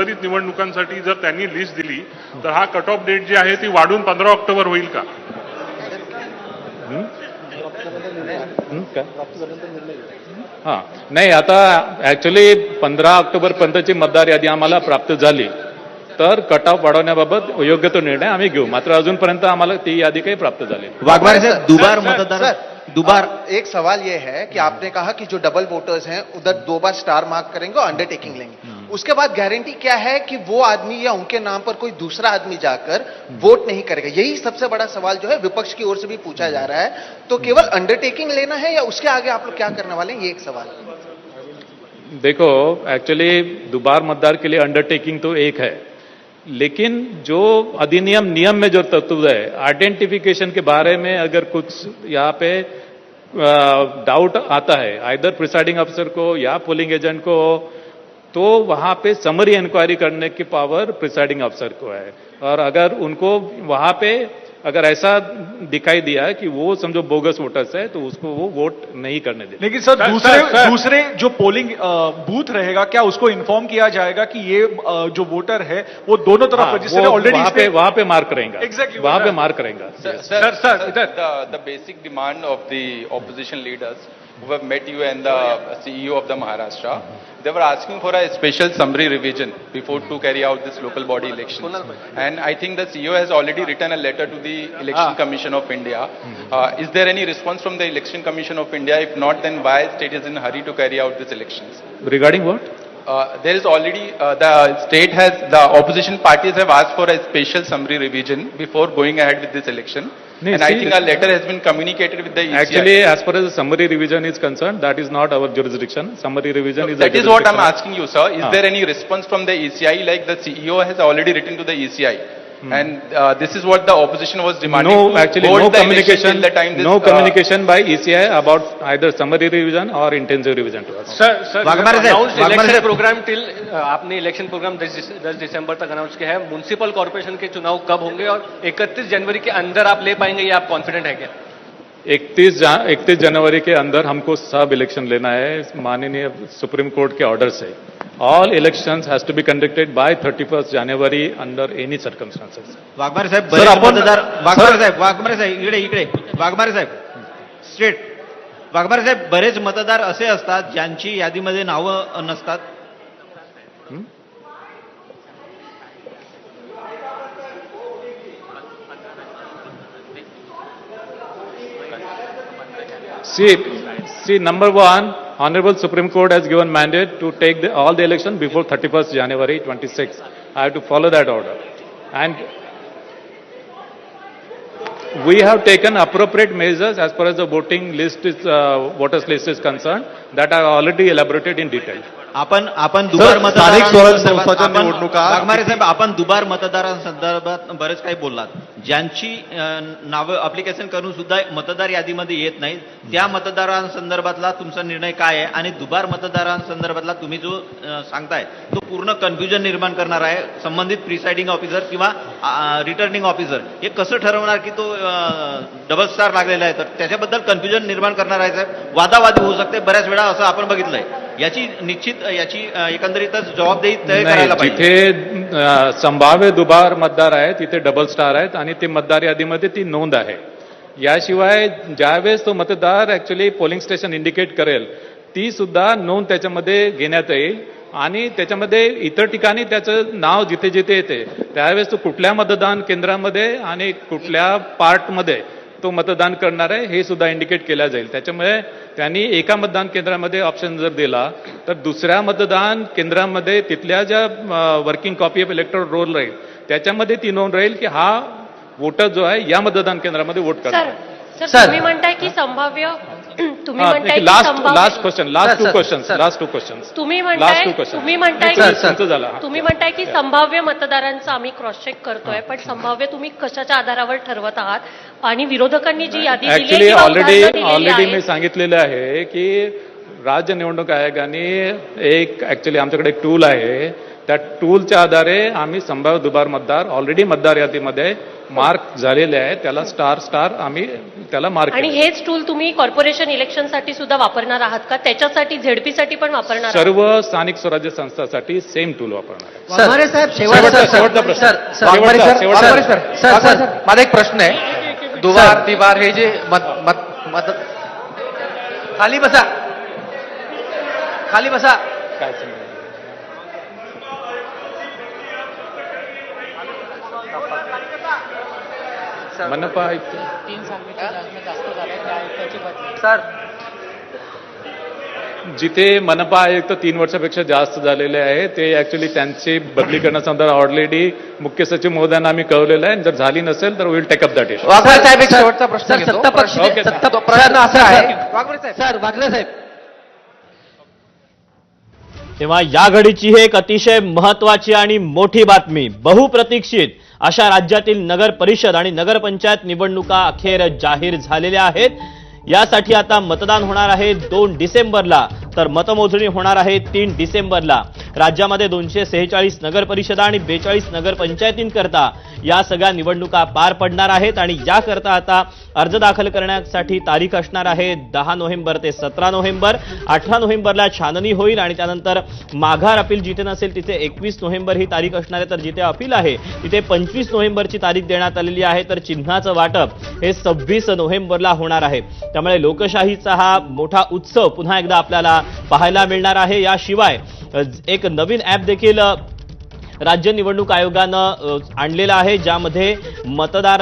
उर्वरित निवडणुकांसाठी जर त्यांनी लिस्ट दिली तर हा कट ऑफ डेट जी आहे ती वाढून 15 ऑक्टोबर होईल का? हां, नाही, आता ऍक्च्युली 15 ऑक्टोबरपर्यंतची मतदार यादी आम्हाला प्राप्त झाली तर कट ऑफ वाढवण्याबाबत योग्य तो निर्णय आम्ही घेऊ. मात्र अजूनपर्यंत आम्हाला ती यादी काही प्राप्त झाली नाही. वाघमारे साहेब, दुबार मतदार दुबार एक सवाल ये है कि आपने कहा कि जो डबल वोटर्स हैं उधर 2 बार स्टार मार्क करेंगे और अंडरटेकिंग लेंगे, उसके बाद गारंटी क्या है कि वो आदमी या उनके नाम पर कोई दूसरा आदमी जाकर वोट नहीं करेगा? यही सबसे बड़ा सवाल जो है विपक्ष की ओर से भी पूछा जा रहा है. तो केवल अंडरटेकिंग लेना है या उसके आगे आप लोग क्या करने वाले हैं, ये एक सवाल है. देखो, एक्चुअली दोबार मतदार के लिए अंडरटेकिंग तो एक है, लेकिन जो अधिनियम नियम में जो तत्व है, आइडेंटिफिकेशन के बारे में अगर कुछ यहाँ पे डाउट आता है आइदर प्रिसाइडिंग अफसर को या पोलिंग एजेंट को, तो वहां पे समरी इंक्वायरी करने की पावर प्रिसाइडिंग अफसर को है. और अगर उनको वहां पे अगर ऐसा दिखाई दिया कि वो समझो बोगस वोटर्स है तो उसको वो वोट नहीं करने देते. लेकिन सर, दूसरे जो पोलिंग बूथ रहेगा, क्या उसको इन्फॉर्म किया जाएगा कि ये जो वोटर है वो दोनों तरफ रजिस्टर्ड ऑलरेडी वहां पे मार्क करेगा. Exactly, वहां पे मार्क करेगा. The basic demand of the opposition leaders who have met you and the CEO of the Maharashtra, they were asking for a special summary revision before to carry out this local body elections. And I think the CEO has already written a letter to the Election Commission of India. Is there any response from the Election Commission of India? If not, then why state is in a hurry to carry out these elections? Regarding what? There is already, the opposition parties have asked for a special summary revision before going ahead with this election. No, and I think a letter has been communicated with the ECI. Actually, as far as the summary revision is concerned, that is not our jurisdiction. Summary revision is that is what I'm asking you, sir. Is there any response from the ECI, like the CEO has already written to the ECI? And this is what the opposition was demanding. No, actually, hold no the communication. election till the time this, No communication by ECI about either summary revision or intensive revision to us. Sir, Waghmare साहेब, election programme till आपने election programme 10 दिसंबर तक announce किया है. Municipal corporation के चुनाव कब होंगे और 31 जनवरी के अंदर आप ले पाएंगे, ये आप कॉन्फिडेंट है क्या? 31 जनवरी के अंदर हमको सब इलेक्शन लेना है माननीय supreme court K order say. All elections has to be conducted by 31st January under any circumstances. Waghmare साहेब, बरेच मतदार वाघमारे साहेब इकडे वाघमारे साहेब स्ट्रेट. वाघमारे साहेब, बरेच मतदार असे असतात ज्यांची यादीमध्ये नावं नसतात. See, number one, Honorable Supreme Court has given mandate to take all the election before 31st January 26. I have to follow that order. And we have taken appropriate measures as far as the voting list is, voters list is concerned, that are already elaborated in detail. आपण दुबार स्थानिक स्वराज्य संस्थांच्या निवडणुका वाघमारे साहेब, आपण दुबार मतदारांसंदर्भात बरेच काही बोललात. ज्यांची नावं अप्लिकेशन करून सुद्धा मतदार यादीमध्ये येत नाही, त्या मतदारांसंदर्भातला तुमचा निर्णय काय आहे? आणि दुबार मतदारांसंदर्भातला तुम्ही जो सांगताय तो पूर्ण कन्फ्युजन निर्माण करणार आहे. संबंधित प्रिसाइडिंग ऑफिसर किंवा रिटर्निंग ऑफिसर हे कसं ठरवणार की तो डबल स्टार लागलेला आहे, तर त्याच्याबद्दल कन्फ्युजन निर्माण करणार आहे साहेब. वादावादी होऊ शकते बऱ्याच वेळा, असं आपण बघितलंय. याची एकंदरीतच जबाबदारी तय करायला पाहिजे. जिथे संभाव्य दुबार मतदार आहेत तिथे डबल स्टार आहेत आणि ते मतदार यादीमध्ये ती नोंद आहे. याशिवाय ज्यावेळेस तो मतदार ऍक्च्युली पोलिंग स्टेशन इंडिकेट करेल ती सुद्धा नोंद त्याच्यामध्ये घेण्यात येईल. आणि त्याच्यामध्ये इतर ठिकाणी त्याचं नाव जिथे जिथे येते त्यावेळेस तो कुठल्या मतदान केंद्रामध्ये आणि कुठल्या पार्टमध्ये तो मतदान करणार आहे हे सुद्धा इंडिकेट केलं जाईल. त्याच्यामुळे त्यांनी एका मतदान केंद्रामध्ये ऑप्शन जर दिला तर दुसऱ्या मतदान केंद्रामध्ये तिथल्या ज्या working copy of electoral roll राहील त्याच्यामध्ये ती नोंद राहील की हा वोटर जो आहे या मतदान केंद्रामध्ये वोट करणार. सर, तुम्ही म्हणताय की संभाव्य लास्ट टू क्वेश्चन तुम्ही म्हणताय की संभाव्य मतदारांचं आम्ही क्रॉस चेक करतोय, पण संभाव्य तुम्ही कशाच्या आधारावर ठरवत आहात? आणि विरोधकांनी जी यादी दिली ऑलरेडी मी सांगितलेलं आहे की राज्य निवडणूक आयोगाने ऍक्च्युली आमच्याकडे एक टूल आहे त्या टूलच्या आधारे आम्ही संभाव्य दुबार मतदार ऑलरेडी मतदार यादीमध्ये मार्क झालेले आहे, त्याला स्टार स्टार आम्ही त्याला मार्क आणि हेच टूल तुम्ही कॉर्पोरेशन इलेक्शनसाठी सुद्धा वापरणार आहात का? त्याच्यासाठी झेडपीसाठी पण वापरणार आहात? सर्व स्थानिक स्वराज्य संस्थांसाठी सेम टूल वापरणार आहे. वाघमारे साहेब शेवटचा प्रश्न. सर माझा एक प्रश्न आहे. दुबार तिबार हे जे खाली बसा, खाली बसा. काय सांगू? मनपा आयुक्त सर जिथे मनपा आयुक्त 3 वर्षापेक्षा जास्त झालेले आहे ते ऍक्च्युली त्यांची बदली करण्याचा ऑलरेडी मुख्य सचिव महोदयांना आम्ही कळवलेलं आहे. जर झाली नसेल तर will take up that issue. Waghmare साहेब एक शेवटचा प्रश्न घेतो. ओके, प्रश्न असा आहे सर, वाघमारे साहेब, तेव्हा या घडीची ही एक अतिशय महत्वाची आणि मोठी बातमी. बहुप्रतीक्षित अशा राज्यातील नगर परिषद आणि नगरपंचायत निवडणुका अखेर जाहीर झालेल्या आहेत. यासाठी आता मतदान होणार आहे 2 डिसेंबरला, तर मतमोजणी होणार आहे 3 डिसेंबरला. राज्यामध्ये 246 नगर परिषदा आणि 42 नगरपंचायतींकरता या सगळ्या निवडणुका पार पडणार आहेत. आणि याकरता आता अर्ज दाखल करण्यासाठी तारीख असणार आहे 10 नोव्हेंबर ते 17 नोव्हेंबर. 18 नोव्हेंबरला छाननी होईल आणि त्यानंतर माघार अपील जिथे नसेल तिथे 21 नोव्हेंबर ही तारीख असणार आहे. तर जिथे अपील आहे तिथे 25 नोव्हेंबरची तारीख देण्यात आलेली आहे. तर चिन्हाचं वाटप हे 26 नोव्हेंबरला होणार आहे. त्यामुळे लोकशाहीचा हा मोठा उत्सव पुन्हा एकदा आपल्याला पाहायला मिळणार आहे. याशिवाय एक नवीन ॲप देखील राज्य निवडणूक आयोगानं आणलेला आहे, ज्यामध्ये मतदार